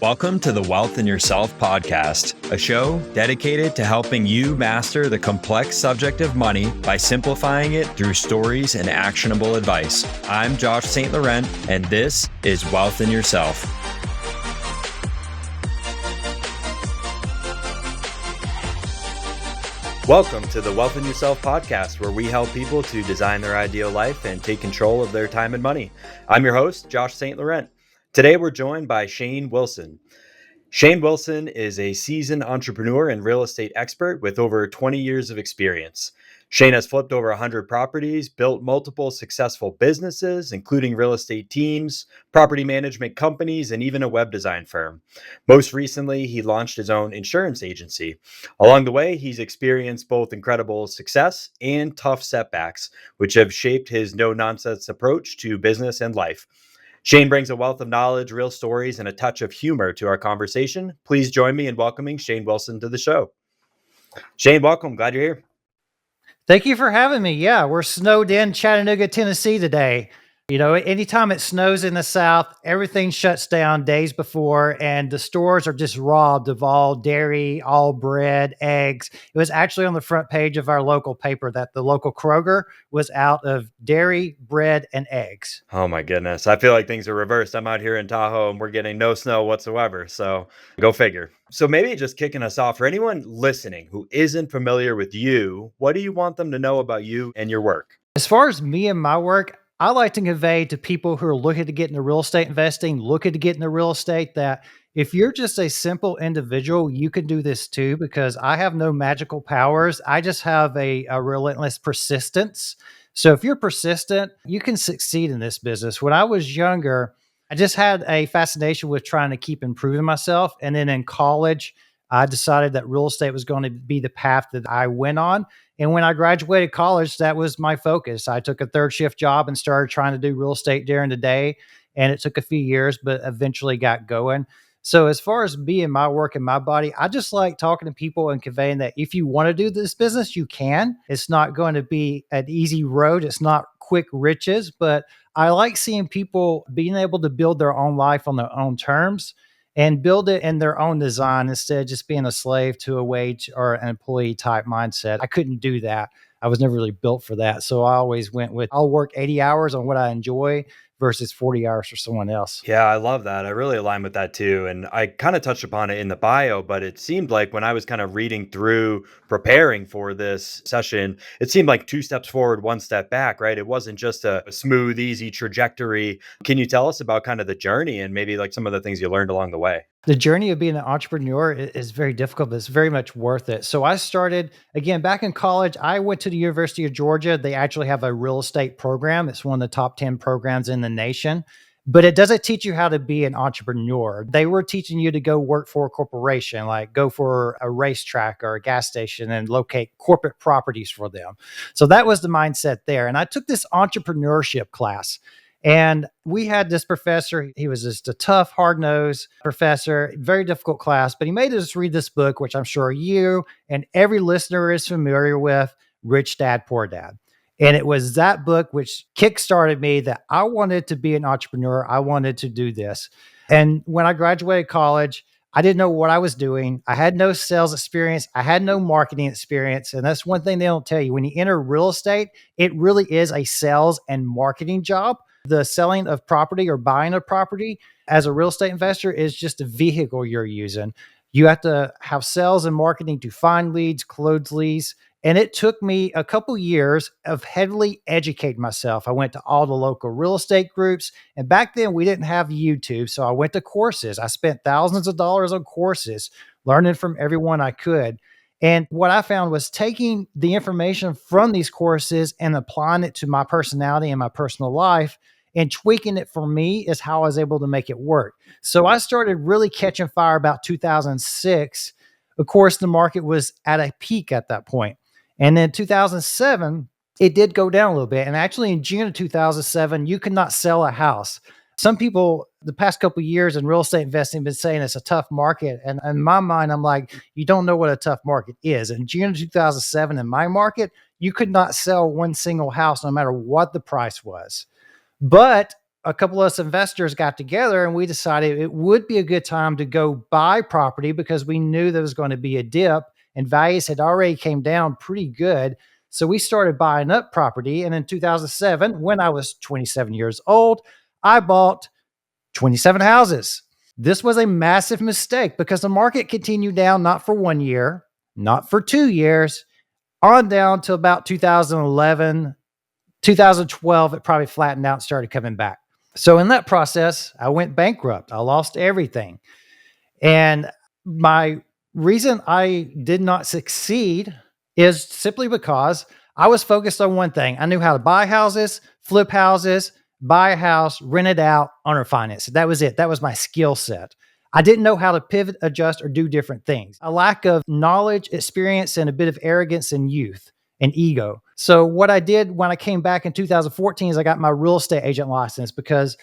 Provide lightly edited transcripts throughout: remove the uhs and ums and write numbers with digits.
Welcome to the Wealth in Yourself podcast, a show dedicated to helping you master the complex subject of money by simplifying it through stories and actionable advice. I'm Josh St. Laurent, and this is Wealth in Yourself. Welcome to the Wealth in Yourself podcast, where we help people to design their ideal life and take control of their time and money. I'm your host, Josh St. Laurent. Today, we're joined by Shane Wilson. Shane Wilson is a seasoned entrepreneur and real estate expert with over 20 years of experience. Shane has flipped over 100 properties, built multiple successful businesses, including real estate teams, property management companies, and even a web design firm. Most recently, he launched his own insurance agency. Along the way, he's experienced both incredible success and tough setbacks, which have shaped his no-nonsense approach to business and life. Shane brings a wealth of knowledge, real stories, and a touch of humor to our conversation. Please join me in welcoming Shane Wilson to the show. Shane, welcome. Glad you're here. Thank you for having me. Yeah, we're snowed in Chattanooga, Tennessee today. You know, anytime it snows in the South, everything shuts down days before, and the stores are just robbed of all dairy, all bread, eggs. It was actually on the front page of our local paper that the local Kroger was out of dairy, bread, and eggs. Oh my goodness. I feel like things are reversed. I'm out here in Tahoe and we're getting no snow whatsoever. So go figure. So maybe just kicking us off, for anyone listening who isn't familiar with you, what do you want them to know about you and your work? As far as me and my work, I like to convey to people who are looking to get into real estate investing, looking to get into real estate, that if you're just a simple individual, you can do this too, because I have no magical powers. I just have a relentless persistence. So if you're persistent, you can succeed in this business. When I was younger, I just had a fascination with trying to keep improving myself. And then in college, I decided that real estate was going to be the path that I went on. And when I graduated college, that was my focus. I took a third shift job and started trying to do real estate during the day. And it took a few years, but eventually got going. So as far as me and my work and my body, I just like talking to people and conveying that if you want to do this business, you can. It's not going to be an easy road. It's not quick riches, but I like seeing people being able to build their own life on their own terms and build it in their own design instead of just being a slave to a wage or an employee type mindset. I couldn't do that. I was never really built for that. So I always went with, I'll work 80 hours on what I enjoy versus 40 hours for someone else. Yeah, I love that. I really align with that too. And I kind of touched upon it in the bio, but it seemed like when I was kind of reading through, preparing for this session, it seemed like 2 steps forward, 1 step back, right? It wasn't just a smooth, easy trajectory. Can you tell us about kind of the journey and maybe like some of the things you learned along the way? The journey of being an entrepreneur is very difficult, but it's very much worth it. So I started again back in college. I went to the University of Georgia. They actually have a real estate program. It's one of the top 10 programs in the nation, but it doesn't teach you how to be an entrepreneur. They were teaching you to go work for a corporation, like go for a racetrack or a gas station and locate corporate properties for them. So that was the mindset there. And I took this entrepreneurship class. And we had this professor. He was just a tough, hard-nosed professor, very difficult class, but he made us read this book, which I'm sure you and every listener is familiar with, Rich Dad, Poor Dad. And it was that book which kickstarted me that I wanted to be an entrepreneur. I wanted to do this. And when I graduated college, I didn't know what I was doing. I had no sales experience. I had no marketing experience. And that's one thing they don't tell you. When you enter real estate, it really is a sales and marketing job. The selling of property or buying a property as a real estate investor is just a vehicle you're using. You have to have sales and marketing to find leads, close leads. And it took me a couple years of heavily educating myself. I went to all the local real estate groups. And back then we didn't have YouTube. So I went to courses. I spent thousands of dollars on courses, learning from everyone I could. And what I found was taking the information from these courses and applying it to my personality and my personal life and tweaking it for me is how I was able to make it work. So I started really catching fire about 2006. Of course, the market was at a peak at that point. And then 2007, it did go down a little bit. And actually in June of 2007, you could not sell a house. Some people, the past couple of years in real estate investing, have been saying it's a tough market. And in my mind, I'm like, you don't know what a tough market is. In June of 2007, in my market, you could not sell one single house no matter what the price was. But a couple of us investors got together and we decided it would be a good time to go buy property because we knew there was going to be a dip and values had already came down pretty good. So we started buying up property. And in 2007, when I was 27 years old, I bought 27 houses. This was a massive mistake because the market continued down, not for 1 year, not for 2 years, on down to about 2011, 2012, it probably flattened out and started coming back. So in that process, I went bankrupt. I lost everything. And my reason I did not succeed is simply because I was focused on one thing. I knew how to buy houses, flip houses, buy a house, rent it out, owner finance. That was it. That was my skill set. I didn't know how to pivot, adjust, or do different things. A lack of knowledge, experience, and a bit of arrogance and youth and ego. So what I did when I came back in 2014 is I got my real estate agent license because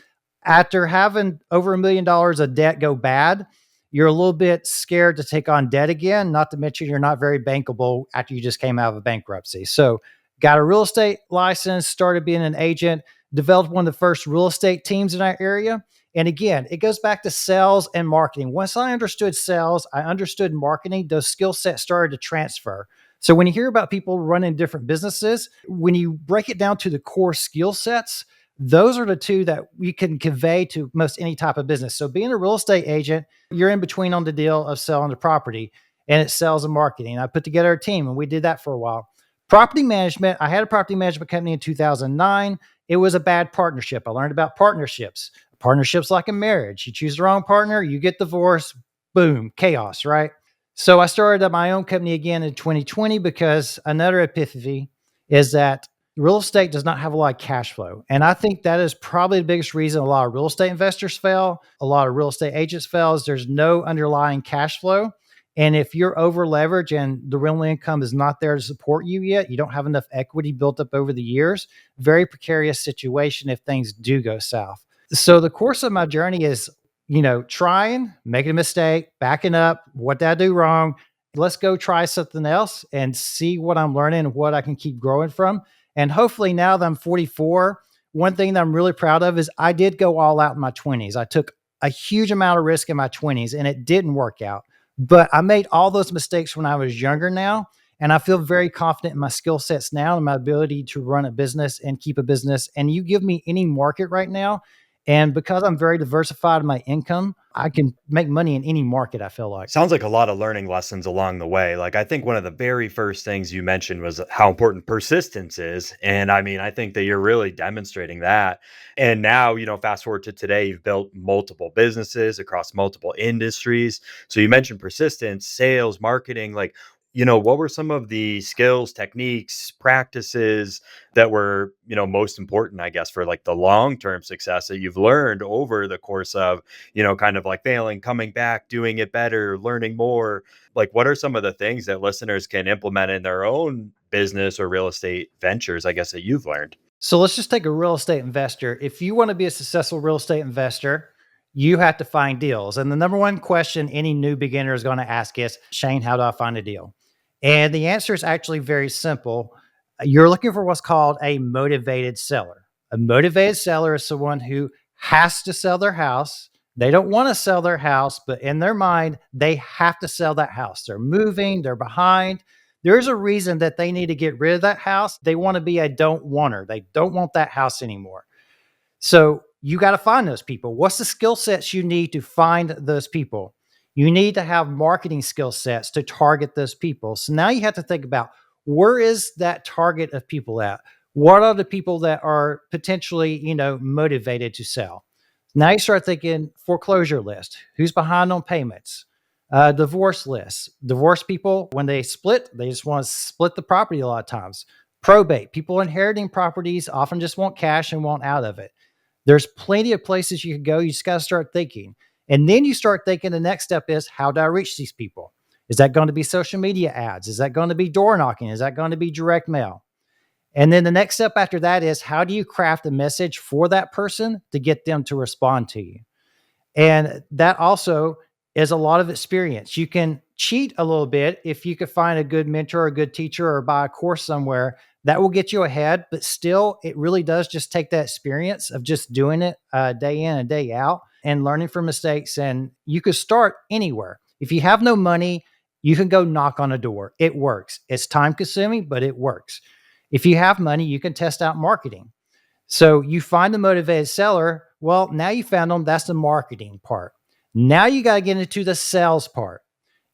after having over $1 million of debt go bad, you're a little bit scared to take on debt again, not to mention you're not very bankable after you just came out of a bankruptcy. So got a real estate license, started being an agent, developed one of the first real estate teams in our area. And again, it goes back to sales and marketing. Once I understood sales, I understood marketing, those skill sets started to transfer. So when you hear about people running different businesses, when you break it down to the core skill sets, those are the two that we can convey to most any type of business. So being a real estate agent, you're in between on the deal of selling the property and it's sales and marketing. I put together a team and we did that for a while. Property management, I had a property management company in 2009. It was a bad partnership. I learned about partnerships. Partnerships like a marriage. You choose the wrong partner, you get divorced, boom, chaos, right? So I started up my own company again in 2020 because another epiphany is that real estate does not have a lot of cash flow. And I think that is probably the biggest reason a lot of real estate investors fail, a lot of real estate agents fail is there's no underlying cash flow. And if you're over leveraged and the rental income is not there to support you yet, you don't have enough equity built up over the years, very precarious situation if things do go south. So the course of my journey is, trying, making a mistake, backing up. What did I do wrong? Let's go try something else and see what I'm learning and what I can keep growing from. And hopefully now that I'm 44, one thing that I'm really proud of is I did go all out in my 20s. I took a huge amount of risk in my 20s and it didn't work out. But I made all those mistakes when I was younger now. And I feel very confident in my skill sets now and my ability to run a business and keep a business. And you give me any market right now, and because I'm very diversified in my income, I can make money in any market, I feel like. Sounds like a lot of learning lessons along the way. Like, I think one of the very first things you mentioned was how important persistence is. And I mean, I think that you're really demonstrating that. And now, fast forward to today, you've built multiple businesses across multiple industries. So you mentioned persistence, sales, marketing. Like, what were some of the skills, techniques, practices that were, most important, I guess, for like the long-term success that you've learned over the course of kind of like failing, coming back, doing it better, learning more. Like, what are some of the things that listeners can implement in their own business or real estate ventures, I guess, that you've learned? So let's just take a real estate investor. If you want to be a successful real estate investor, you have to find deals. And the number one question any new beginner is going to ask is, Shane, how do I find a deal? And the answer is actually very simple. You're looking for what's called a motivated seller. A motivated seller is someone who has to sell their house. They don't want to sell their house, but in their mind, they have to sell that house. They're moving, they're behind. There's a reason that they need to get rid of that house. They want to be a don't wanter. They don't want that house anymore. So you got to find those people. What's the skill sets you need to find those people? You need to have marketing skill sets to target those people. So now you have to think about, where is that target of people at? What are the people that are potentially, motivated to sell? Now you start thinking foreclosure list. Who's behind on payments? Divorce lists. Divorce people, when they split, they just want to split the property a lot of times. Probate. People inheriting properties often just want cash and want out of it. There's plenty of places you can go. You just got to start thinking. And then you start thinking the next step is, how do I reach these people? Is that going to be social media ads? Is that going to be door knocking? Is that going to be direct mail? And then the next step after that is, how do you craft a message for that person to get them to respond to you? And that also is a lot of experience. You can cheat a little bit if you could find a good mentor or a good teacher or buy a course somewhere, That will get you ahead, but still, it really does just take that experience of just doing it day in and day out and learning from mistakes. And you could start anywhere. If you have no money, you can go knock on a door. It works. It's time consuming, but it works. If you have money, you can test out marketing. So you find the motivated seller. Well, now you found them. That's the marketing part. Now you got to get into the sales part.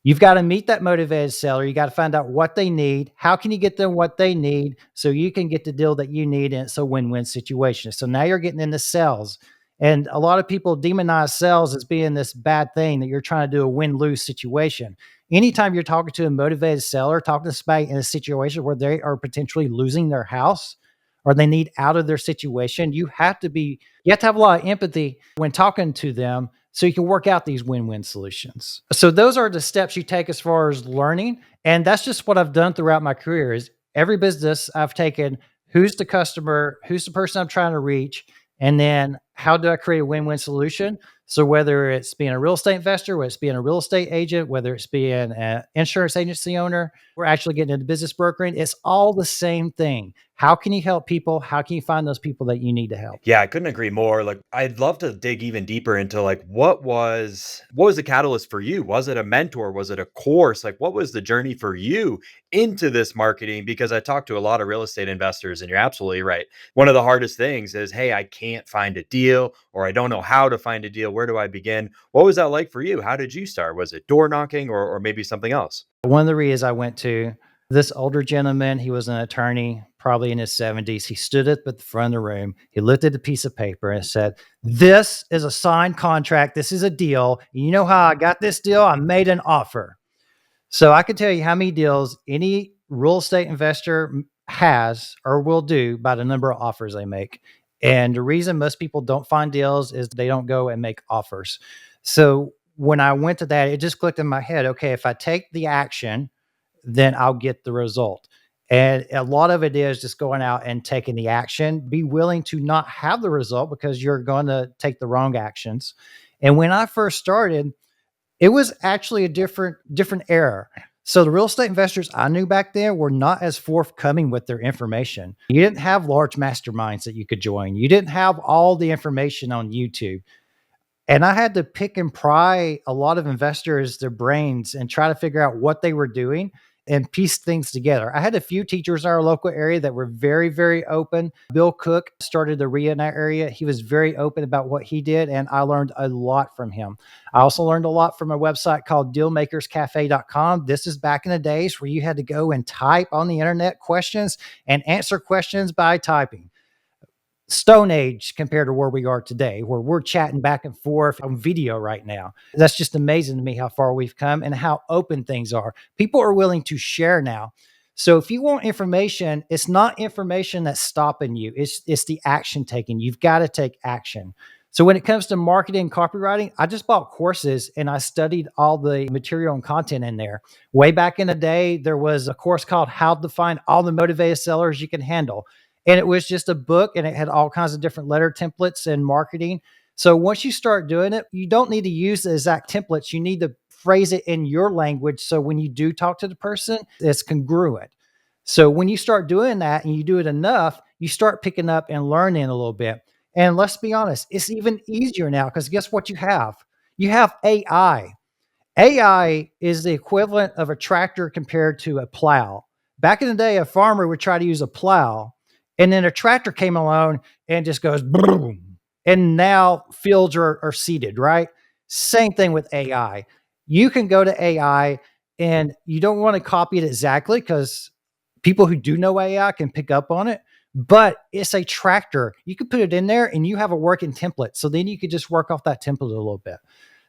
You've got to meet that motivated seller. You got to find out what they need. How can you get them what they need so you can get the deal that you need? And it's a win-win situation. So now you're getting into sales. And a lot of people demonize sales as being this bad thing that you're trying to do a win-lose situation. Anytime you're talking to a motivated seller, talking to somebody in a situation where they are potentially losing their house or they need out of their situation, you have to have a lot of empathy when talking to them so you can work out these win-win solutions. So those are the steps you take as far as learning. And that's just what I've done throughout my career is every business I've taken, who's the customer, who's the person I'm trying to reach, and then how do I create a win-win solution? So whether it's being a real estate investor, whether it's being a real estate agent, whether it's being an insurance agency owner, we're actually getting into business brokering. It's all the same thing. How can you help people? How can you find those people that you need to help? Yeah, I couldn't agree more. Like, I'd love to dig even deeper into like what was the catalyst for you? Was it a mentor? Was it a course? Like, what was the journey for you into this marketing? Because I talked to a lot of real estate investors, and you're absolutely right. One of the hardest things is, hey, I can't find a deal, or I don't know how to find a deal. Where do I begin? What was that like for you? How did you start? Was it door knocking or maybe something else? One of the REIAs I went to, this older gentleman, he was an attorney, probably in his 70s. He stood up at the front of the room. He looked at a piece of paper and said, "This is a signed contract. This is a deal. You know how I got this deal? I made an offer." So I can tell you how many deals any real estate investor has or will do by the number of offers they make. And the reason most people don't find deals is they don't go and make offers. So when I went to that, it just clicked in my head. Okay, if I take the action, then I'll get the result. And a lot of it is just going out and taking the action. Be willing to not have the result because you're going to take the wrong actions. And when I first started, it was actually a different era. So the real estate investors I knew back then were not as forthcoming with their information. You didn't have large masterminds that you could join. You didn't have all the information on YouTube. And I had to pick and pry a lot of investors, their brains, and try to figure out what they were doing and piece things together. I had a few teachers in our local area that were very, very open. Bill Cook started the REIA in that area. He was very open about what he did, and I learned a lot from him. I also learned a lot from a website called dealmakerscafe.com. This is back in the days where you had to go and type on the internet questions and answer questions by typing. Stone age compared to where we are today, where we're chatting back and forth on video right now. That's just amazing to me how far we've come and how open things are. People are willing to share now. So if you want information, it's not information that's stopping you. It's the action taking. You've got to take action. So when it comes to marketing and copywriting, I just bought courses and I studied all the material and content in there. Way back in the day, there was a course called How to Find All the Motivated Sellers You Can Handle. And it was just a book and it had all kinds of different letter templates and marketing. So once you start doing it, you don't need to use the exact templates. You need to phrase it in your language. So when you do talk to the person, it's congruent. So when you start doing that and you do it enough, you start picking up and learning a little bit. And let's be honest, it's even easier now because guess what you have? You have AI. AI is the equivalent of a tractor compared to a plow. Back in the day, a farmer would try to use a plow, and then a tractor came along and just goes boom. And now fields are seeded, right? Same thing with AI. You can go to AI and you don't want to copy it exactly because people who do know AI can pick up on it, but it's a tractor. You could put it in there and you have a working template. So then you could just work off that template a little bit.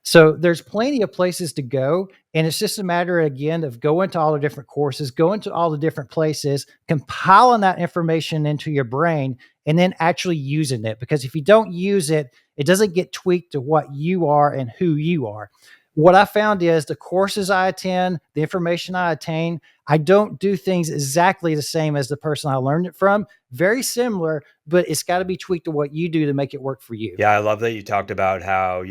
So there's plenty of places to go. And it's just a matter, again, of going to all the different courses, going to all the different places, compiling that information into your brain, and then actually using it. Because if you don't use it, it doesn't get tweaked to what you are and who you are. What I found is the courses I attend, the information I attain, I don't do things exactly the same as the person I learned it from. Very similar, but it's got to be tweaked to what you do to make it work for you. Yeah, I love that you talked about how,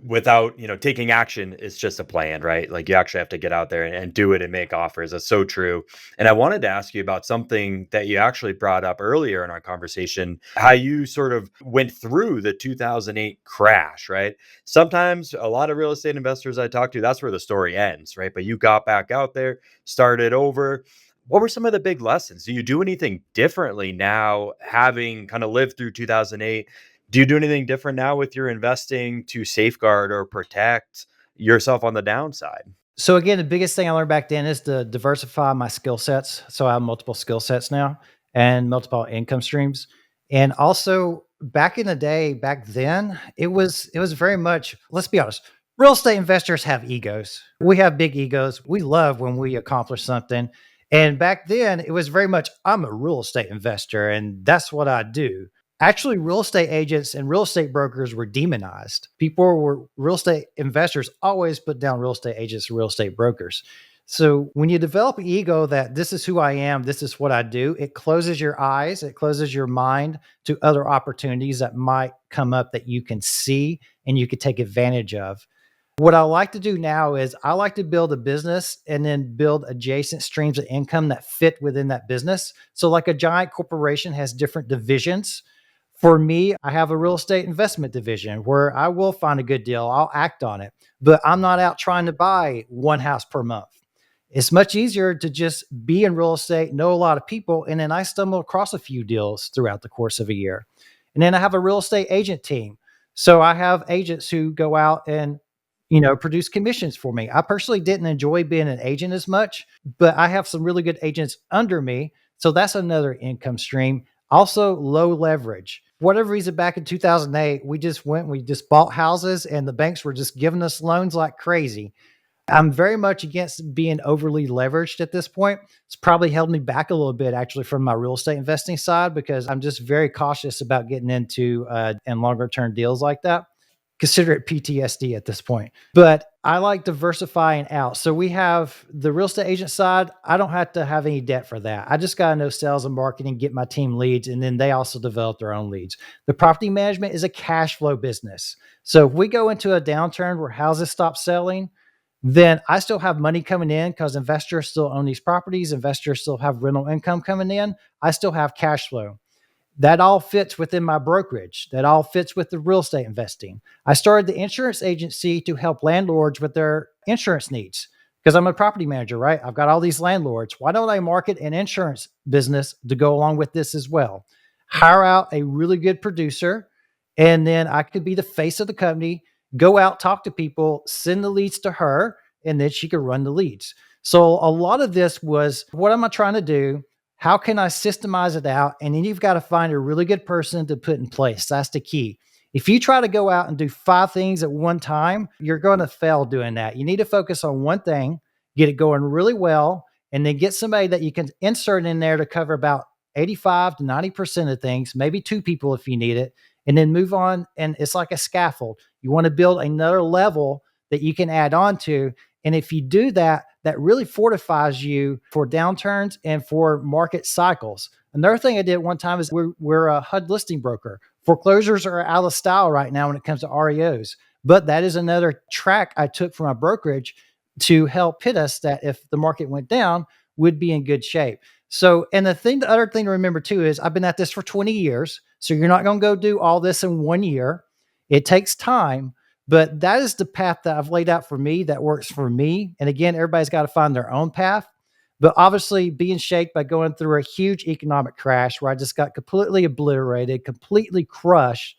without, taking action, it's just a plan, right? Like you actually have to get out there and do it and make offers. That's so true. And I wanted to ask you about something that you actually brought up earlier in our conversation, how you sort of went through the 2008 crash, right? Sometimes a lot of real estate investors I talk to, that's where the story ends, right? But you got back out there, started over. What were some of the big lessons? Do you do anything differently now, having kind of lived through 2008? Do you do anything different now with your investing to safeguard or protect yourself on the downside? So again, the biggest thing I learned back then is to diversify my skill sets. So I have multiple skill sets now and multiple income streams. And also back in the day, back then, it was very much, let's be honest, real estate investors have egos. We have big egos. We love when we accomplish something. And back then, it was very much, I'm a real estate investor and that's what I do. Actually, real estate agents and real estate brokers were demonized. People were real estate investors always put down real estate agents and real estate brokers. So when you develop an ego that this is who I am, this is what I do, it closes your eyes, it closes your mind to other opportunities that might come up that you can see and you could take advantage of. What I like to do now is I like to build a business and then build adjacent streams of income that fit within that business. So, like a giant corporation has different divisions. For me, I have a real estate investment division where I will find a good deal. I'll act on it, but I'm not out trying to buy one house per month. It's much easier to just be in real estate, know a lot of people, and then I stumble across a few deals throughout the course of a year. And then I have a real estate agent team. So I have agents who go out and produce commissions for me. I personally didn't enjoy being an agent as much, but I have some really good agents under me. So that's another income stream. Also, low leverage. Whatever reason, back in 2008, we just bought houses and the banks were just giving us loans like crazy. I'm very much against being overly leveraged at this point. It's probably held me back a little bit actually from my real estate investing side because I'm just very cautious about getting into and longer term deals like that. Consider it PTSD at this point. But I like diversifying out. So we have the real estate agent side. I don't have to have any debt for that. I just got to know sales and marketing, get my team leads, and then they also develop their own leads. The property management is a cash flow business. So if we go into a downturn where houses stop selling, then I still have money coming in because investors still own these properties. Investors still have rental income coming in. I still have cash flow. That all fits within my brokerage. That all fits with the real estate investing. I started the insurance agency to help landlords with their insurance needs because I'm a property manager, right? I've got all these landlords. Why don't I market an insurance business to go along with this as well? Hire out a really good producer, and then I could be the face of the company, go out, talk to people, send the leads to her, and then she could run the leads. So a lot of this was what am I trying to do? How can I systemize it out? And then you've got to find a really good person to put in place. That's the key. If you try to go out and do five things at one time, you're going to fail doing that. You need to focus on one thing, get it going really well, and then get somebody that you can insert in there to cover about 85 to 90% of things, maybe two people if you need it, and then move on. And it's like a scaffold. You want to build another level that you can add on to. And if you do that, that really fortifies you for downturns and for market cycles. Another thing I did one time is we're a HUD listing broker. Foreclosures are out of style right now when it comes to REOs, but that is another track I took from my brokerage to help hit us that if the market went down, would be in good shape. So, and the other thing to remember too is I've been at this for 20 years. So you're not going to go do all this in 1 year. It takes time, but that is the path that I've laid out for me that works for me. And again, everybody's got to find their own path. But obviously, being shaped by going through a huge economic crash where I just got completely obliterated, completely crushed.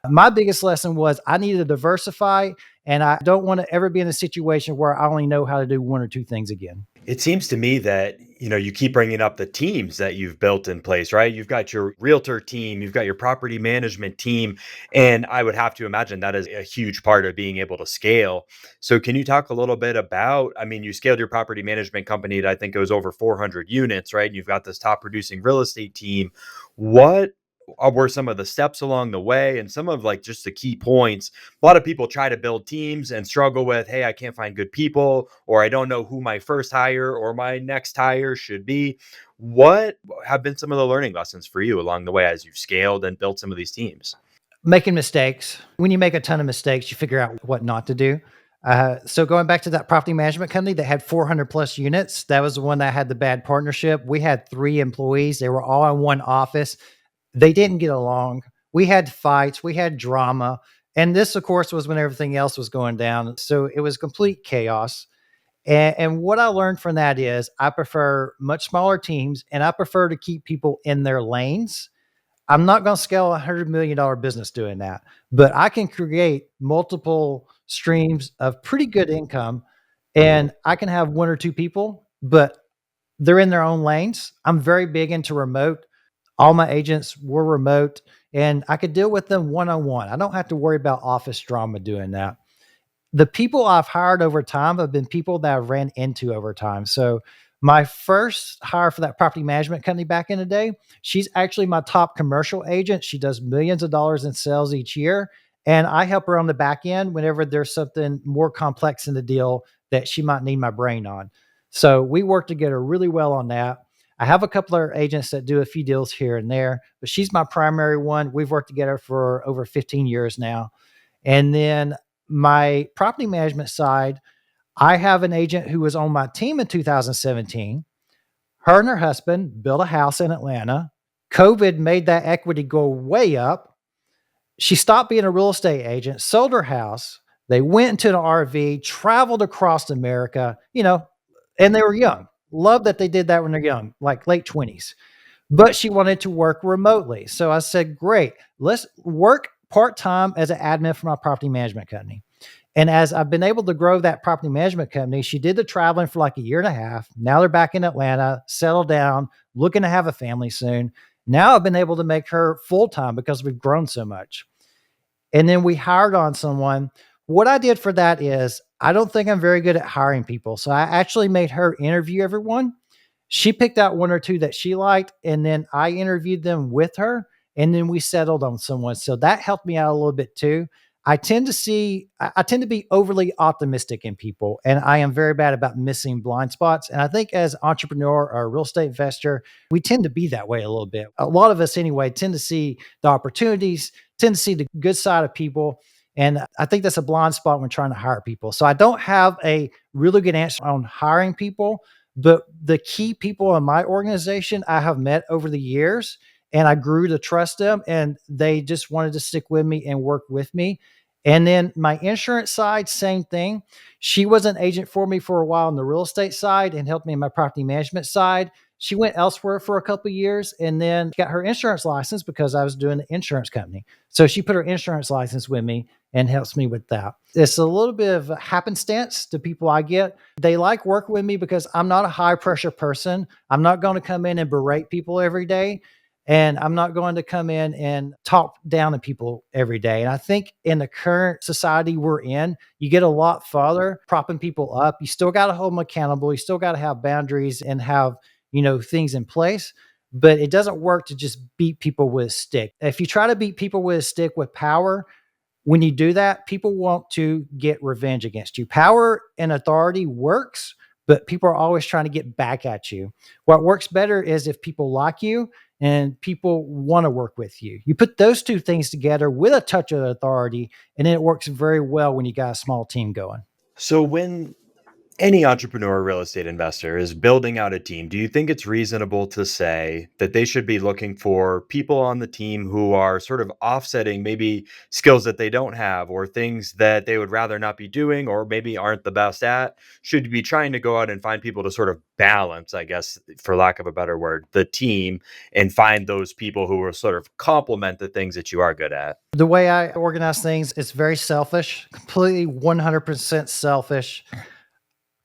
My biggest lesson was I needed to diversify, and I don't want to ever be in a situation where I only know how to do one or two things again. It seems to me that, you keep bringing up the teams that you've built in place, right? You've got your realtor team, you've got your property management team, and I would have to imagine that is a huge part of being able to scale. So can you talk a little bit about, I mean, you scaled your property management company to, I think it was over 400 units, right? You've got this top producing real estate team. What were some of the steps along the way and some of like just the key points? A lot of people try to build teams and struggle with, hey, I can't find good people, or I don't know who my first hire or my next hire should be. What have been some of the learning lessons for you along the way as you've scaled and built some of these teams? Making mistakes. When you make a ton of mistakes, you figure out what not to do. So going back to that property management company that had 400 plus units, that was the one that had the bad partnership. We had 3 employees. They were all in one office. They didn't get along. We had fights. We had drama. And this, of course, was when everything else was going down. So it was complete chaos. And what I learned from that is I prefer much smaller teams and I prefer to keep people in their lanes. I'm not going to scale $100 million business doing that, but I can create multiple streams of pretty good income and I can have 1 or 2 people, but they're in their own lanes. I'm very big into remote. All my agents were remote and I could deal with them one on one. I don't have to worry about office drama doing that. The people I've hired over time have been people that I've ran into over time. So my first hire for that property management company back in the day, she's actually my top commercial agent. She does millions of dollars in sales each year. And I help her on the back end whenever there's something more complex in the deal that she might need my brain on. So we work together really well on that. I have a couple of agents that do a few deals here and there, but she's my primary one. We've worked together for over 15 years now. And then my property management side, I have an agent who was on my team in 2017. Her and her husband built a house in Atlanta. COVID made that equity go way up. She stopped being a real estate agent, sold her house. They went into an RV, traveled across America, and they were young. Love that they did that when they're young, like late 20s. But she wanted to work remotely. So I said, great, let's work part time as an admin for my property management company. And as I've been able to grow that property management company, she did the traveling for like a year and a half. Now they're back in Atlanta, settled down, looking to have a family soon. Now I've been able to make her full time because we've grown so much. And then we hired on someone. What I did for that is I don't think I'm very good at hiring people. So I actually made her interview everyone. She picked out 1 or 2 that she liked, and then I interviewed them with her, and then we settled on someone. So that helped me out a little bit too. I tend to be overly optimistic in people, and I am very bad about missing blind spots. And I think as an entrepreneur or a real estate investor, we tend to be that way a little bit. A lot of us anyway tend to see the opportunities, tend to see the good side of people. And I think that's a blind spot when trying to hire people. So I don't have a really good answer on hiring people, but the key people in my organization I have met over the years and I grew to trust them and they just wanted to stick with me and work with me. And then my insurance side, same thing. She was an agent for me for a while on the real estate side and helped me in my property management side. She went elsewhere for a couple of years and then got her insurance license because I was doing the insurance company. So she put her insurance license with me and helps me with that. It's a little bit of a happenstance to people I get. They like working with me because I'm not a high pressure person. I'm not going to come in and berate people every day. And I'm not going to come in and talk down to people every day. And I think in the current society we're in, you get a lot farther propping people up. You still got to hold them accountable. You still got to have boundaries and have, things in place. But it doesn't work to just beat people with a stick. If you try to beat people with a stick with power, when you do that, people want to get revenge against you. Power and authority works, but people are always trying to get back at you. What works better is if people like you and people want to work with you. You put those 2 things together with a touch of authority, and then it works very well when you got a small team going. So when any entrepreneur or real estate investor is building out a team, do you think it's reasonable to say that they should be looking for people on the team who are sort of offsetting maybe skills that they don't have or things that they would rather not be doing or maybe aren't the best at? Should you be trying to go out and find people to sort of balance, I guess, for lack of a better word, the team and find those people who will sort of complement the things that you are good at? The way I organize things is very selfish, completely 100% selfish.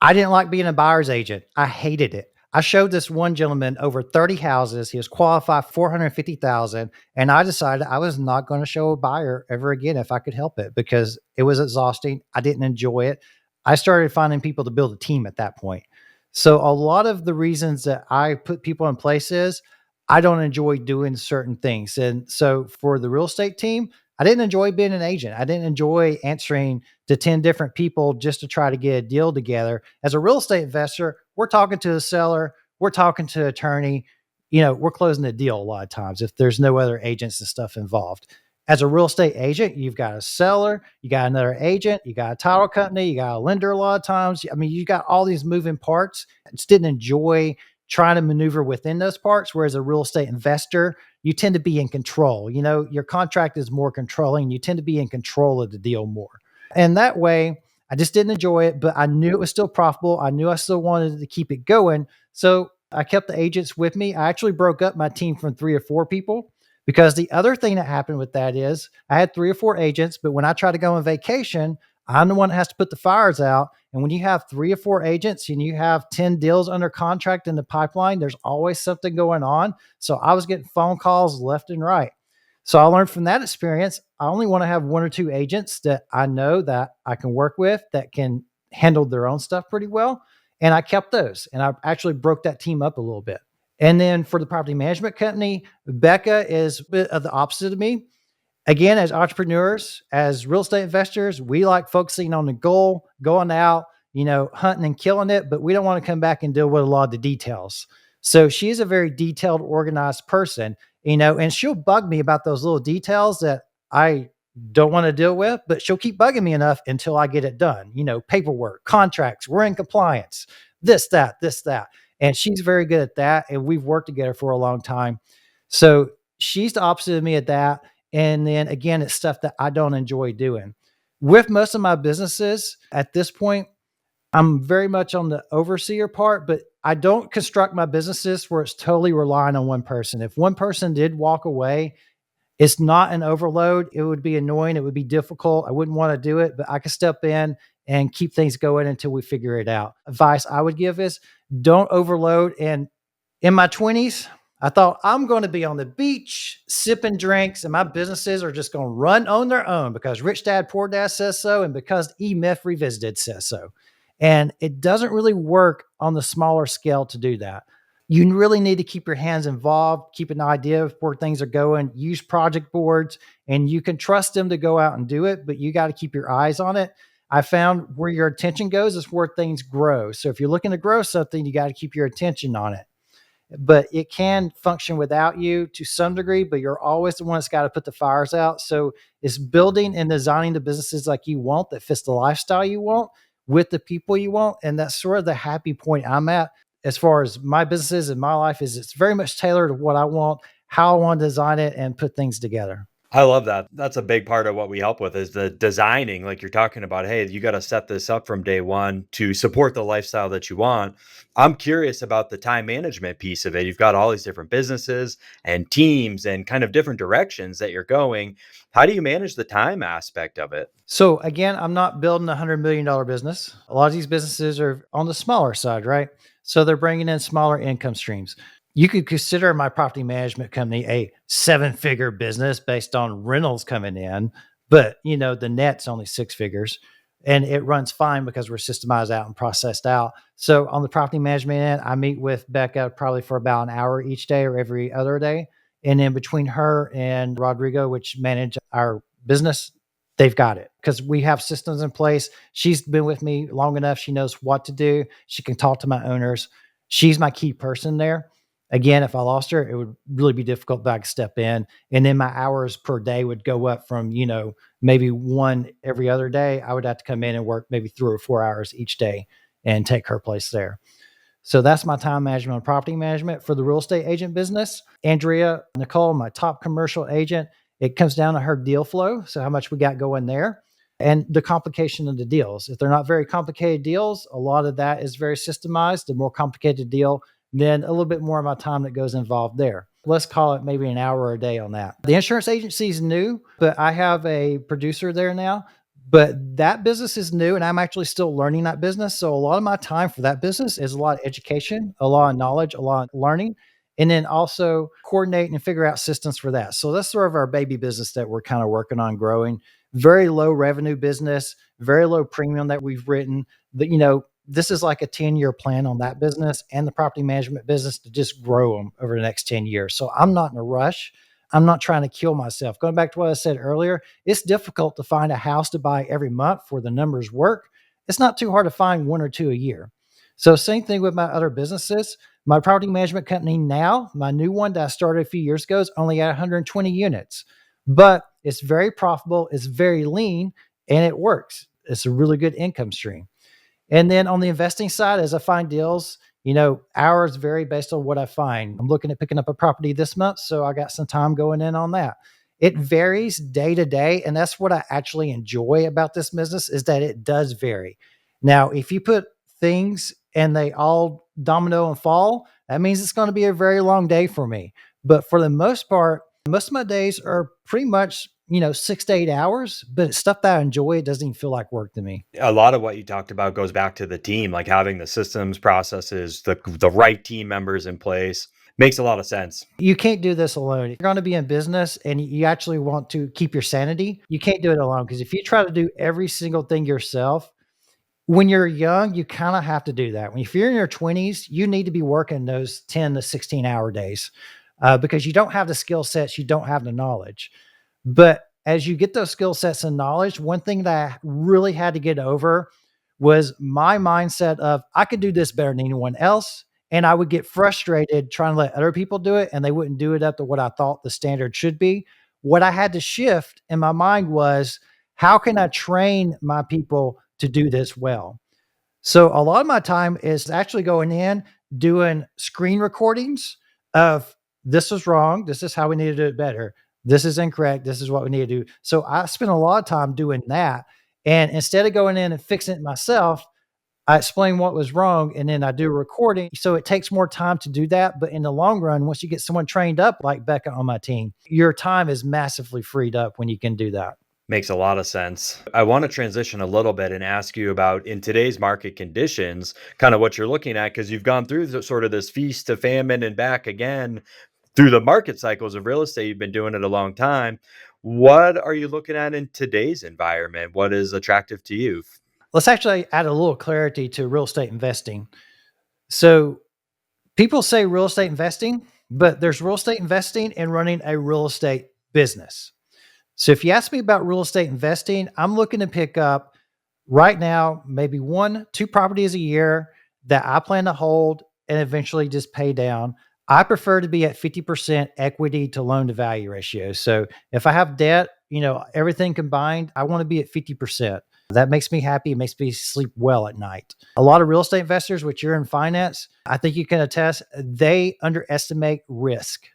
I didn't like being a buyer's agent. I hated it. I showed this one gentleman over 30 houses. He was qualified 450,000, and I decided I was not going to show a buyer ever again if I could help it because it was exhausting. I didn't enjoy it. I started finding people to build a team at that point. So a lot of the reasons that I put people in place is I don't enjoy doing certain things. And so for the real estate team, I didn't enjoy being an agent. I didn't enjoy answering to 10 different people just to try to get a deal together. As a real estate investor, we're talking to a seller, we're talking to an attorney, we're closing the deal a lot of times if there's no other agents and stuff involved. As a real estate agent, you've got a seller, you got another agent, you got a title company, you got a lender a lot of times. I mean, you got all these moving parts. I just didn't enjoy trying to maneuver within those parts. Whereas a real estate investor, you tend to be in control. Your contract is more controlling. You tend to be in control of the deal more. And that way, I just didn't enjoy it, but I knew it was still profitable. I knew I still wanted to keep it going. So I kept the agents with me. I actually broke up my team from 3 or 4 people because the other thing that happened with that is I had 3 or 4 agents, but when I try to go on vacation, I'm the one that has to put the fires out. And when you have 3 or 4 agents and you have 10 deals under contract in the pipeline, there's always something going on. So I was getting phone calls left and right. So I learned from that experience, I only want to have 1 or 2 agents that I know that I can work with that can handle their own stuff pretty well. And I kept those and I actually broke that team up a little bit. And then for the property management company, Becca is a bit of the opposite of me. Again, as entrepreneurs, as real estate investors, we like focusing on the goal, going out, hunting and killing it, but we don't want to come back and deal with a lot of the details. So she's a very detailed, organized person, and she'll bug me about those little details that I don't want to deal with, but she'll keep bugging me enough until I get it done. Paperwork, contracts, we're in compliance, this, that, this, that. And she's very good at that. And we've worked together for a long time. So she's the opposite of me at that. And then again, it's stuff that I don't enjoy doing. With most of my businesses at this point, I'm very much on the overseer part, but I don't construct my businesses where it's totally relying on one person. If one person did walk away, it's not an overload. It would be annoying. It would be difficult. I wouldn't want to do it, but I could step in and keep things going until we figure it out. Advice I would give is don't overload. And in my 20s, I thought I'm going to be on the beach sipping drinks and my businesses are just going to run on their own because Rich Dad Poor Dad says so and because E-Myth Revisited says so. And it doesn't really work on the smaller scale to do that. You really need to keep your hands involved, keep an idea of where things are going, use project boards, and you can trust them to go out and do it, but you got to keep your eyes on it. I found where your attention goes is where things grow. So if you're looking to grow something, you got to keep your attention on it. But it can function without you to some degree, but you're always the one that's got to put the fires out. So it's building and designing the businesses like you want that fits the lifestyle you want with the people you want. And that's sort of the happy point I'm at as far as my businesses and my life is it's very much tailored to what I want, how I want to design it and put things together. I love that. That's a big part of what we help with is the designing, like you're talking about. Hey, you got to set this up from day one to support the lifestyle that you want. I'm curious about the time management piece of it. You've got all these different businesses and teams and kind of different directions that you're going. How do you manage the time aspect of it? So again, I'm not building $100 million business. A lot of these businesses are on the smaller side, right? So they're bringing in smaller income streams. You could consider my property management company a 7-figure business based on rentals coming in, but the net's only 6 figures and it runs fine because we're systemized out and processed out. So on the property management end, I meet with Becca probably for about an hour each day or every other day. And then between her and Rodrigo, which manage our business, they've got it because we have systems in place. She's been with me long enough. She knows what to do. She can talk to my owners. She's my key person there. Again, if I lost her, it would really be difficult, but I could step in. And then my hours per day would go up from, maybe one every other day. I would have to come in and work maybe 3 or 4 hours each day and take her place there. So that's my time management and property management for the real estate agent business. Andrea Nicole, my top commercial agent, it comes down to her deal flow. So how much we got going there and the complication of the deals. If they're not very complicated deals, a lot of that is very systemized. The more complicated deal, then a little bit more of my time that goes involved there. Let's call it maybe an hour a day on that. The insurance agency is new, but I have a producer there now. But that business is new and I'm actually still learning that business. So a lot of my time for that business is a lot of education, a lot of knowledge, a lot of learning, and then also coordinate and figure out systems for that. So that's sort of our baby business that we're kind of working on growing. Very low revenue business, very low premium that we've written. But this is like a 10-year plan on that business and the property management business to just grow them over the next 10 years. So I'm not in a rush. I'm not trying to kill myself. Going back to what I said earlier, it's difficult to find a house to buy every month where the numbers work. It's not too hard to find one or two a year. So same thing with my other businesses. My property management company now, my new one that I started a few years ago, is only at 120 units, but it's very profitable, it's very lean, and it works. It's a really good income stream. And then on the investing side, as I find deals, hours vary based on what I find. I'm looking at picking up a property this month, so I got some time going in on that. It varies day to day, and that's what I actually enjoy about this business is that it does vary. Now, if you put things and they all domino and fall, that means it's going to be a very long day for me. But for the most part, most of my days are pretty much 6 to 8 hours, but it's stuff that I enjoy. It doesn't even feel like work to me. A lot of what you talked about goes back to the team, like having the systems, processes, the right team members in place. Makes a lot of sense. You can't do this alone. If you're going to be in business and you actually want to keep your sanity, you can't do it alone. Because if you try to do every single thing yourself, when you're young, you kind of have to do that. If you're in your 20s, you need to be working those 10 to 16-hour days because you don't have the skill sets, you don't have the knowledge. But as you get those skill sets and knowledge, one thing that I really had to get over was my mindset of I could do this better than anyone else. And I would get frustrated trying to let other people do it, and they wouldn't do it up to what I thought the standard should be. What I had to shift in my mind was, how can I train my people to do this well? So a lot of my time is actually going in, doing screen recordings of this is wrong. This is how we need to do it better. This is incorrect. This is what we need to do. So I spend a lot of time doing that. And instead of going in and fixing it myself, I explain what was wrong and then I do a recording. So it takes more time to do that. But in the long run, once you get someone trained up like Becca on my team, your time is massively freed up when you can do that. Makes a lot of sense. I want to transition a little bit and ask you about in today's market conditions, kind of what you're looking at, because you've gone through sort of this feast to famine and back again through the market cycles of real estate. You've been doing it a long time. What are you looking at in today's environment? What is attractive to you? Let's actually add a little clarity to real estate investing. So people say real estate investing, but there's real estate investing and running a real estate business. So if you ask me about real estate investing, I'm looking to pick up right now, maybe 1, 2 properties a year that I plan to hold and eventually just pay down. I prefer to be at 50% equity to loan to value ratio. So if I have debt, everything combined, I want to be at 50%. That makes me happy. It makes me sleep well at night. A lot of real estate investors, which you're in finance, I think you can attest, they underestimate risk.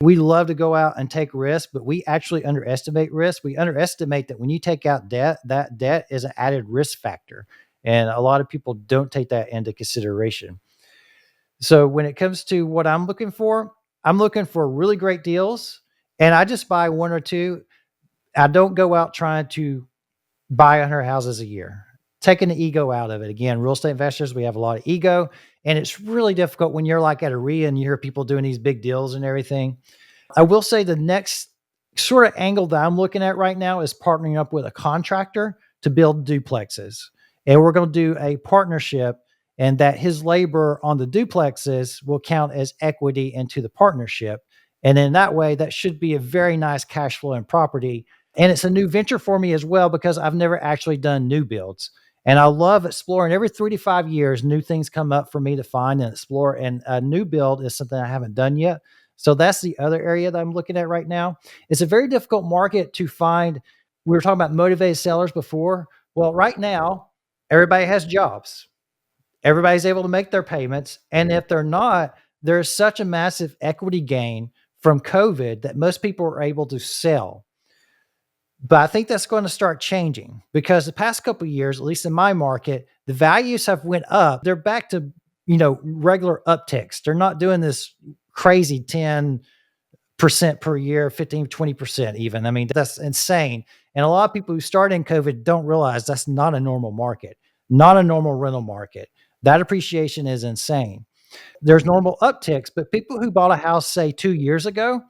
We love to go out and take risks, but we actually underestimate risk. We underestimate that when you take out debt, that debt is an added risk factor. And a lot of people don't take that into consideration. So when it comes to what I'm looking for really great deals. And I just buy one or two. I don't go out trying to buy 100 houses a year, taking the ego out of it. Again, real estate investors, we have a lot of ego, and it's really difficult when you're like at a REIA and you hear people doing these big deals and everything. I will say the next sort of angle that I'm looking at right now is partnering up with a contractor to build duplexes. And we're going to do a partnership, and that his labor on the duplexes will count as equity into the partnership. And in that way, that should be a very nice cash flow and property. And it's a new venture for me as well because I've never actually done new builds. And I love exploring. Every 3 to 5 years, new things come up for me to find and explore. And a new build is something I haven't done yet. So that's the other area that I'm looking at right now. It's a very difficult market to find. We were talking about motivated sellers before. Well, right now, everybody has jobs. Everybody's able to make their payments. And if they're not, there's such a massive equity gain from COVID that most people are able to sell. But I think that's going to start changing because the past couple of years, at least in my market, the values have went up. They're back to, regular upticks. They're not doing this crazy 10% per year, 15, 20% even. I mean, that's insane. And a lot of people who started in COVID don't realize that's not a normal market, not a normal rental market. That appreciation is insane. There's normal upticks, but people who bought a house, say 2 years ago,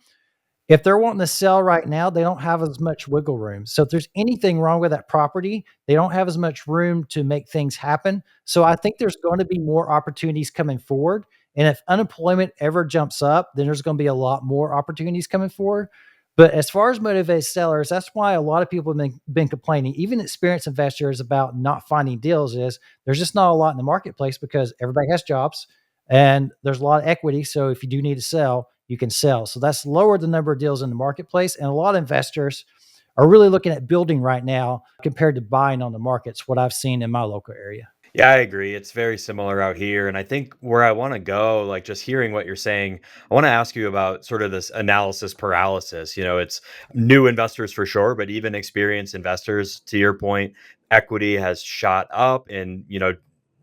If they're wanting to sell right now, they don't have as much wiggle room. So if there's anything wrong with that property, they don't have as much room to make things happen. So I think there's going to be more opportunities coming forward. And if unemployment ever jumps up, then there's going to be a lot more opportunities coming forward. But as far as motivated sellers, that's why a lot of people have been complaining, even experienced investors, about not finding deals. Is there's just not a lot in the marketplace because everybody has jobs and there's a lot of equity. So if you do need to sell, you can sell. So that's lowered the number of deals in the marketplace. And a lot of investors are really looking at building right now compared to buying on the markets, what I've seen in my local area. Yeah, I agree. It's very similar out here. And I think where I want to go, like just hearing what you're saying, I want to ask you about sort of this analysis paralysis. It's new investors for sure, but even experienced investors, to your point, equity has shot up and,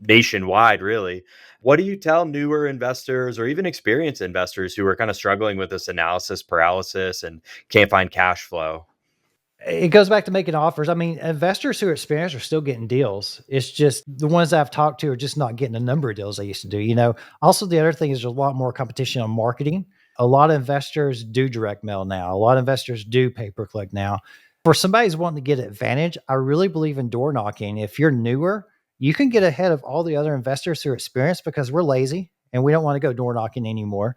nationwide, really. What do you tell newer investors or even experienced investors who are kind of struggling with this analysis paralysis and can't find cash flow? It goes back to making offers. I mean, investors who are experienced are still getting deals. It's just the ones I've talked to are just not getting the number of deals they used to do. Also, the other thing is there's a lot more competition on marketing. A lot of investors do direct mail now. A lot of investors do pay per click now. For somebody who's wanting to get advantage, I really believe in door knocking. If you're newer, you can get ahead of all the other investors who are experienced because we're lazy and we don't want to go door knocking anymore.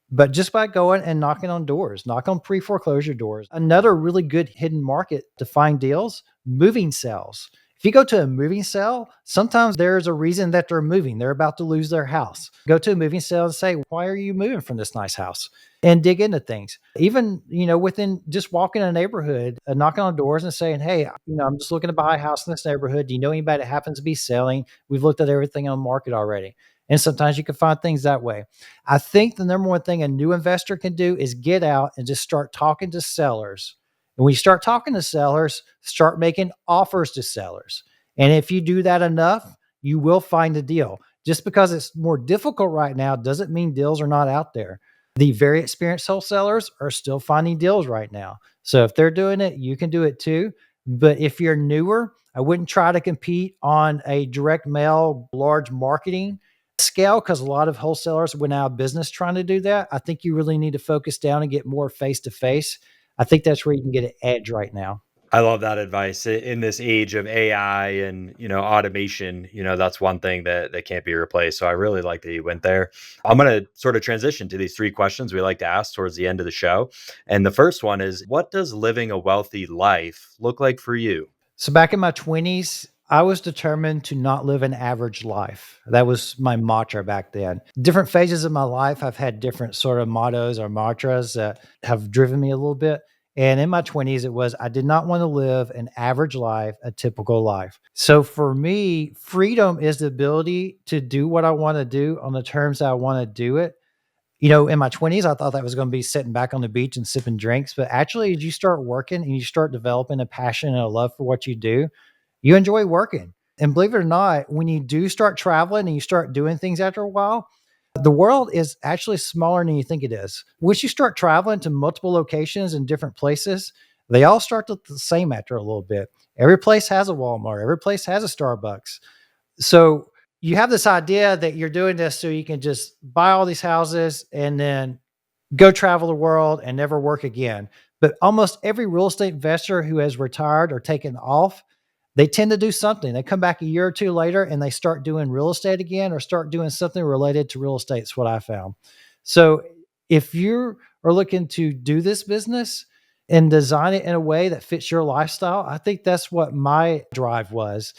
But just by going and knocking on doors, knock on pre-foreclosure doors. Another really good hidden market to find deals, moving sales. If you go to a moving sale, sometimes there's a reason that they're moving. They're about to lose their house. Go to a moving sale and say, why are you moving from this nice house? And dig into things. Even, within just walking in a neighborhood, knocking on doors and saying, hey, I'm just looking to buy a house in this neighborhood. Do you know anybody that happens to be selling? We've looked at everything on the market already. And sometimes you can find things that way. I think the number one thing a new investor can do is get out and just start talking to sellers. And when you start talking to sellers, start making offers to sellers. And if you do that enough, you will find a deal. Just because it's more difficult right now doesn't mean deals are not out there. The very experienced wholesalers are still finding deals right now. So if they're doing it, you can do it too. But if you're newer, I wouldn't try to compete on a direct mail, large marketing scale because a lot of wholesalers went out of business trying to do that. I think you really need to focus down and get more face to face. I think that's where you can get an edge right now. I love that advice. In this age of AI and, automation, that's one thing that can't be replaced. So I really like that you went there. I'm going to sort of transition to these three questions we like to ask towards the end of the show. And the first one is, what does living a wealthy life look like for you? So back in my 20s, I was determined to not live an average life. That was my mantra back then. Different phases of my life, I've had different sort of mottos or mantras that have driven me a little bit. And in my 20s, it was I did not want to live an average life, a typical life. So for me, freedom is the ability to do what I want to do on the terms I want to do it. In my 20s, I thought that was going to be sitting back on the beach and sipping drinks. But actually, as you start working and you start developing a passion and a love for what you do, you enjoy working. And believe it or not, when you do start traveling and you start doing things after a while, the world is actually smaller than you think it is. Once you start traveling to multiple locations in different places, they all start to look the same after a little bit. Every place has a Walmart, every place has a Starbucks. So you have this idea that you're doing this so you can just buy all these houses and then go travel the world and never work again. But almost every real estate investor who has retired or taken off, they tend to do something. They come back a year or two later and they start doing real estate again or start doing something related to real estate. Is what I found. So if you are looking to do this business and design it in a way that fits your lifestyle, I think that's what my drive was.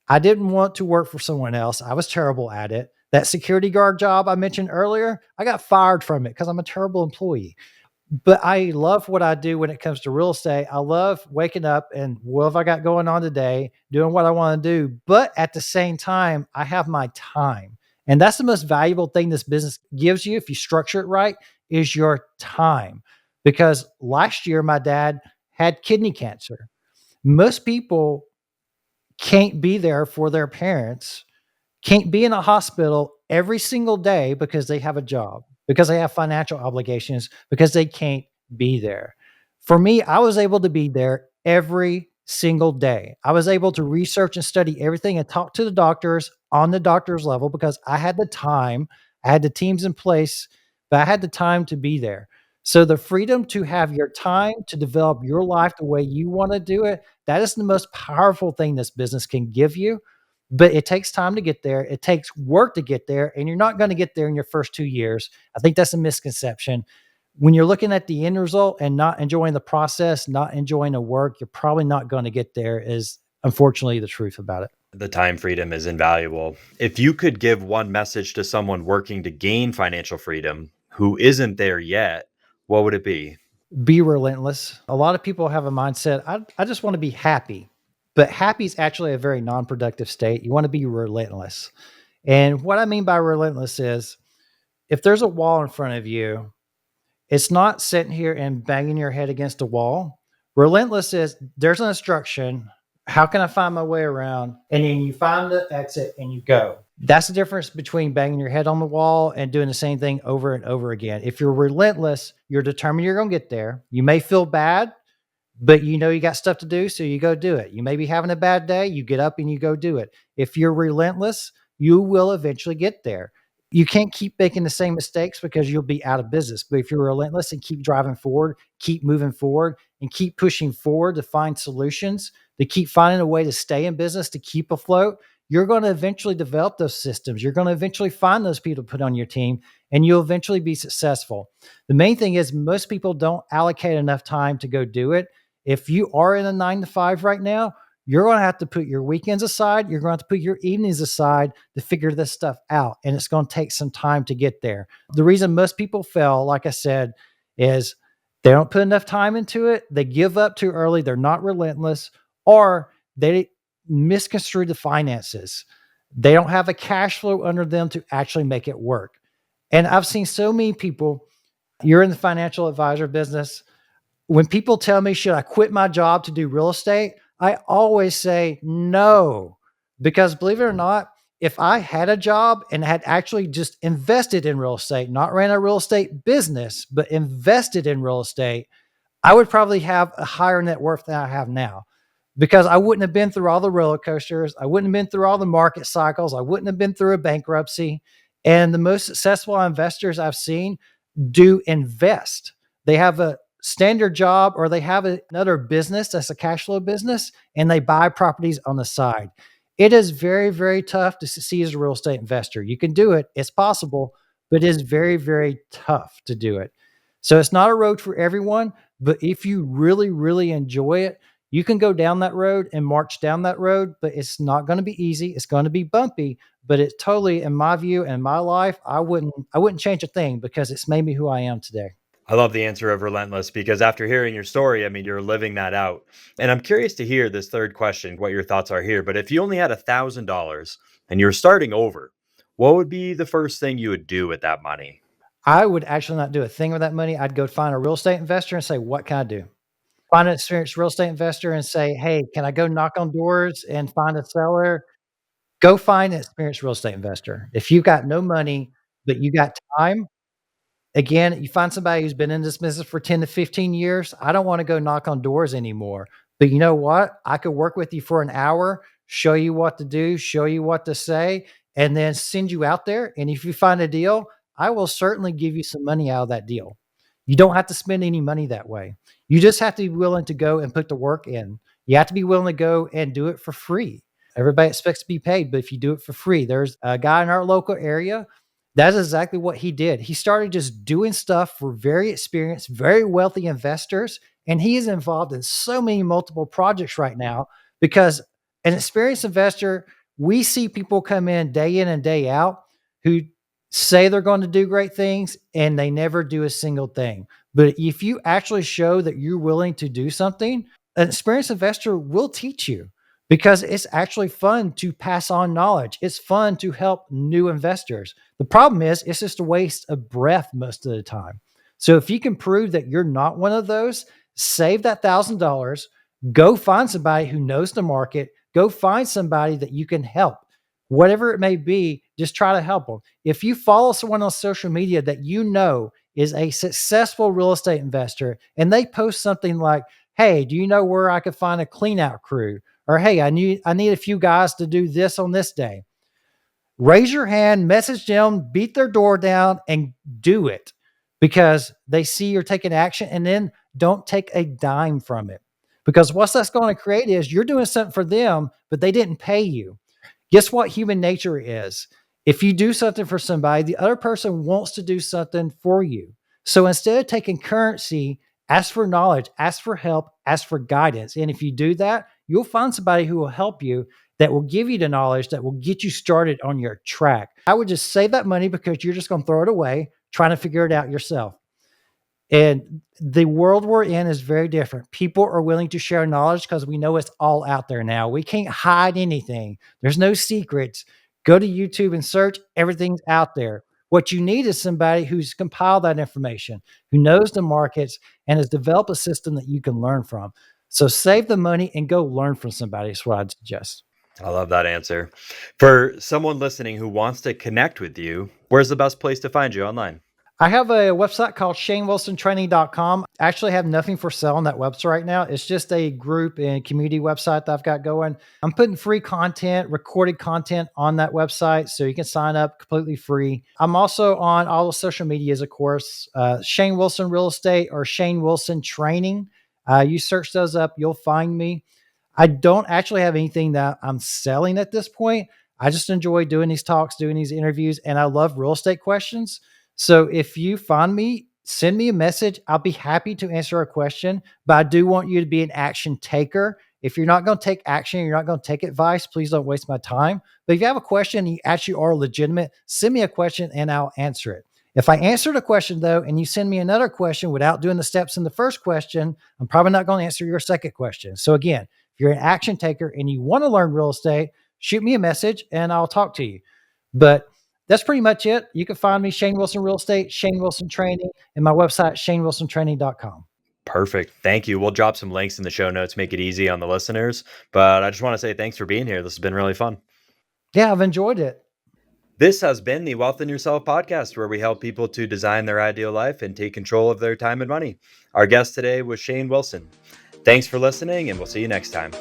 I didn't want to work for someone else. I was terrible at it. That security guard job I mentioned earlier, I got fired from it because I'm a terrible employee. But I love what I do when it comes to real estate. I love waking up and what have I got going on today, doing what I want to do. But at the same time, I have my time. And that's the most valuable thing this business gives you if you structure it right is your time. Because last year my dad had kidney cancer. Most people can't be there for their parents, can't be in a hospital every single day because they have a job, because they have financial obligations, because they can't be there. For me, I was able to be there every single day. I was able to research and study everything and talk to the doctors on the doctor's level because I had the time, I had the teams in place, but I had the time to be there. So the freedom to have your time to develop your life the way you want to do it, that is the most powerful thing this business can give you. But it takes time to get there. It takes work to get there, and you're not going to get there in your first 2 years. I think that's a misconception. When you're looking at the end result and not enjoying the process, not enjoying the work, you're probably not going to get there, is unfortunately the truth about it. The time freedom is invaluable. If you could give one message to someone working to gain financial freedom who isn't there yet, what would it be? Be relentless. A lot of people have a mindset, I just want to be happy. But happy is actually a very non productive state. You want to be relentless. And what I mean by relentless is if there's a wall in front of you, it's not sitting here and banging your head against a wall. Relentless is there's an instruction. How can I find my way around? And then you find the exit and you go. That's the difference between banging your head on the wall and doing the same thing over and over again. If you're relentless, you're determined you're going to get there. You may feel bad, but you know you got stuff to do, so you go do it. You may be having a bad day, you get up and you go do it. If you're relentless, you will eventually get there. You can't keep making the same mistakes because you'll be out of business. But if you're relentless and keep driving forward, keep moving forward, and keep pushing forward to find solutions, to keep finding a way to stay in business, to keep afloat, you're going to eventually develop those systems. You're going to eventually find those people to put on your team, and you'll eventually be successful. The main thing is most people don't allocate enough time to go do it. If you are in a 9 to 5 right now, you're going to have to put your weekends aside. You're going to have to put your evenings aside to figure this stuff out. And it's going to take some time to get there. The reason most people fail, like I said, is they don't put enough time into it. They give up too early. They're not relentless, or they misconstrue the finances. They don't have a cash flow under them to actually make it work. And I've seen so many people, you're in the financial advisor business. When people tell me, should I quit my job to do real estate? I always say no, because believe it or not, if I had a job and had actually just invested in real estate, not ran a real estate business, but invested in real estate, I would probably have a higher net worth than I have now, because I wouldn't have been through all the roller coasters. I wouldn't have been through all the market cycles. I wouldn't have been through a bankruptcy. And the most successful investors I've seen do invest. They have a standard job or they have another business that's a cash flow business, and they buy properties on the side. It is very, very tough to succeed as a real estate investor. You can do it, it's possible, but it is very, very tough to do it. So it's not a road for everyone, but if you really, really enjoy it, you can go down that road and march down that road, but it's not going to be easy. It's going to be bumpy, but it totally, in my view and my life, I wouldn't change a thing because it's made me who I am today. I love the answer of relentless because after hearing your story, I mean, you're living that out. And I'm curious to hear this third question, what your thoughts are here. But if you only had $1,000 and you're starting over, what would be the first thing you would do with that money? I would actually not do a thing with that money. I'd go find a real estate investor and say, what can I do? Find an experienced real estate investor and say, hey, can I go knock on doors and find a seller? Go find an experienced real estate investor. If you've got no money, but you got time, again, you find somebody who's been in this business for 10 to 15 years. I don't want to go knock on doors anymore. But you know what? I could work with you for an hour, show you what to do, show you what to say, and then send you out there. And if you find a deal, I will certainly give you some money out of that deal. You don't have to spend any money that way. You just have to be willing to go and put the work in. You have to be willing to go and do it for free. Everybody expects to be paid, but if you do it for free, there's a guy in our local area. That's exactly what he did. He started just doing stuff for very experienced, very wealthy investors. And he is involved in so many multiple projects right now because an experienced investor, we see people come in and day out who say they're going to do great things and they never do a single thing. But if you actually show that you're willing to do something, an experienced investor will teach you because it's actually fun to pass on knowledge. It's fun to help new investors. The problem is it's just a waste of breath most of the time. So if you can prove that you're not one of those, save that $1,000, go find somebody who knows the market, go find somebody that you can help. Whatever it may be, just try to help them. If you follow someone on social media that you know is a successful real estate investor and they post something like, hey, do you know where I could find a clean out crew? Or hey, I need a few guys to do this on this day. Raise your hand, message them, beat their door down, and do it. because they see you're taking action, and then don't take a dime from it. Because what that's going to create is you're doing something for them, but they didn't pay you. Guess what human nature is? If you do something for somebody, the other person wants to do something for you. So instead of taking currency, ask for knowledge, ask for help, ask for guidance. And if you do that, you'll find somebody who will help you, that will give you the knowledge, that will get you started on your track. I would just save that money because you're just going to throw it away, trying to figure it out yourself. And the world we're in is very different. People are willing to share knowledge because we know it's all out there now. We can't hide anything. There's no secrets. Go to YouTube and search. Everything's out there. What you need is somebody who's compiled that information, who knows the markets, and has developed a system that you can learn from. So save the money and go learn from somebody is what I'd suggest. I love that answer. For someone listening who wants to connect with you, where's the best place to find you online? I have a website called ShaneWilsonTraining.com. I actually have nothing for sale on that website right now. It's just a group and community website that I've got going. I'm putting free content, recorded content on that website, so you can sign up completely free. I'm also on all the social medias, of course, Shane Wilson Real Estate or Shane Wilson Training. You search those up, you'll find me. I don't actually have anything that I'm selling at this point. I just enjoy doing these talks, doing these interviews, and I love real estate questions. So if you find me, send me a message. I'll be happy to answer a question, but I do want you to be an action taker. If you're not going to take action, you're not going to take advice, please don't waste my time. But if you have a question and you actually are legitimate, send me a question and I'll answer it. If I answer the question though, and you send me another question without doing the steps in the first question, I'm probably not going to answer your second question. So again, if you're an action taker and you want to learn real estate, shoot me a message and I'll talk to you. But that's pretty much it. You can find me, Shane Wilson Real Estate, Shane Wilson Training, and my website, ShaneWilsonTraining.com. Perfect. Thank you. We'll drop some links in the show notes, make it easy on the listeners. But I just want to say thanks for being here. This has been really fun. Yeah, I've enjoyed it. This has been the Wealth in Yourself podcast, where we help people to design their ideal life and take control of their time and money. Our guest today was Shane Wilson. Thanks for listening, and we'll see you next time.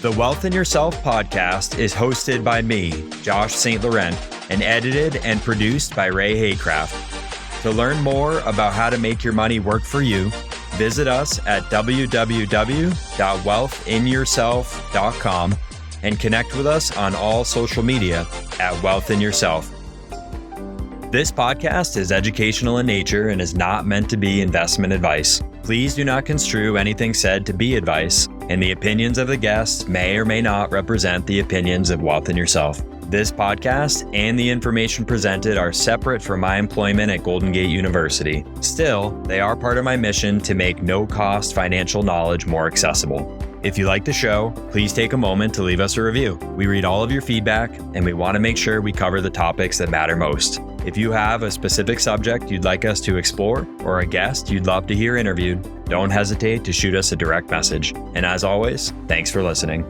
The Wealth in Yourself podcast is hosted by me, Josh St. Laurent, and edited and produced by Ray Haycraft. To learn more about how to make your money work for you, visit us at www.wealthinyourself.com and connect with us on all social media at Wealth in Yourself. This podcast is educational in nature and is not meant to be investment advice. Please do not construe anything said to be advice, and the opinions of the guests may or may not represent the opinions of Wealth in Yourself. This podcast and the information presented are separate from my employment at Golden Gate University. Still, they are part of my mission to make no-cost financial knowledge more accessible. If you like the show, please take a moment to leave us a review. We read all of your feedback, and we want to make sure we cover the topics that matter most. If you have a specific subject you'd like us to explore or a guest you'd love to hear interviewed, don't hesitate to shoot us a direct message. And as always, thanks for listening.